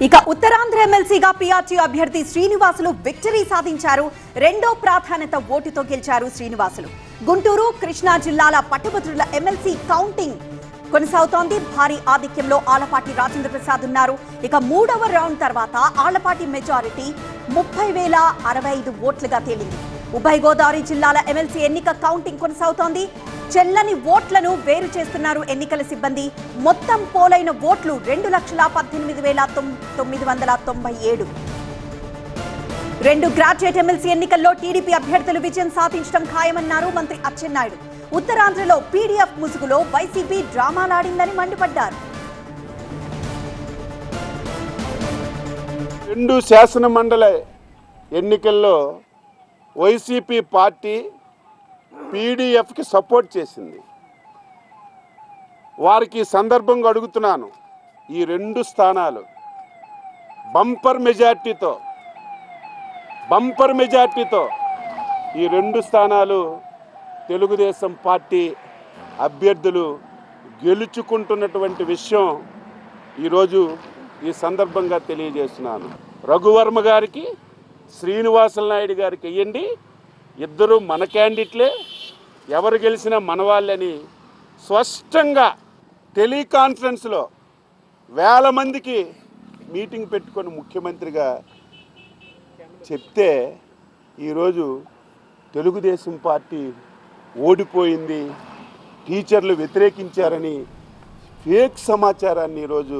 ఇక ఉత్తరాంధ్ర ఎమ్మెల్సీగా పీఆర్టీ అభ్యర్థి శ్రీనివాసులు విక్టరీ సాధించారు. రెండో ప్రాధాన్యత ఓటుతో గెలిచారు శ్రీనివాసులు. గుంటూరు, కృష్ణా జిల్లాల పట్టభద్రుల ఎమ్మెల్సీ కౌంటింగ్ కొనసాగుతోంది. భారీ ఆధిక్యంలో ఆలపాటి రాజేంద్ర ప్రసాద్ ఉన్నారు. ఇక మూడవ రౌండ్ తర్వాత ఆలపాటి మెజారిటీ 30,065 ఓట్లుగా తేలింది. ఉభయ గోదావరి జిల్లాల ఎమ్మెల్సీ ఎన్నిక కౌంటింగ్ కొనసాగుతోంది. చెల్లని ఓట్లను వేరు చేస్తున్నారు ఎన్నికల సిబ్బంది. మొత్తం పోలైన ఓట్లు 2,18,997. రెండు గ్రాడ్యుయేట్ ఎమ్మెల్సీ ఎన్నికల్లో టీడీపీ అభ్యర్థులు విజయం సాధించడం ఖాయమన్నారు మంత్రి అచ్చెన్నాయుడు. ఉత్తరాంధ్రలో పీడీఎఫ్ ముసుగులో వైసీపీ డ్రామాలాడిందని మండిపడ్డారు. రెండు శాసన మండలి ఎన్నికల్లో వైసీపీ పార్టీ పీడీఎఫ్కి సపోర్ట్ చేసింది. వారికి సందర్భంగా అడుగుతున్నాను, ఈ రెండు స్థానాలు బంపర్ మెజార్టీతో ఈ రెండు స్థానాలు తెలుగుదేశం పార్టీ అభ్యర్థులు గెలుచుకుంటున్నటువంటి విషయం ఈరోజు ఈ సందర్భంగా తెలియజేస్తున్నాను. రఘువర్మ గారికి, శ్రీనివాసులు నాయుడు గారికి వెయ్యండి, ఇద్దరు మన క్యాండిడేట్లే, ఎవరు గెలిచినా మన వాళ్ళని స్పష్టంగా టెలికాన్ఫరెన్స్లో వేల మందికి మీటింగ్ పెట్టుకొని ముఖ్యమంత్రిగా చెప్తే ఈరోజు తెలుగుదేశం పార్టీ ఓడిపోయింది, టీచర్లు వ్యతిరేకించారని ఫేక్ సమాచారాన్ని ఈరోజు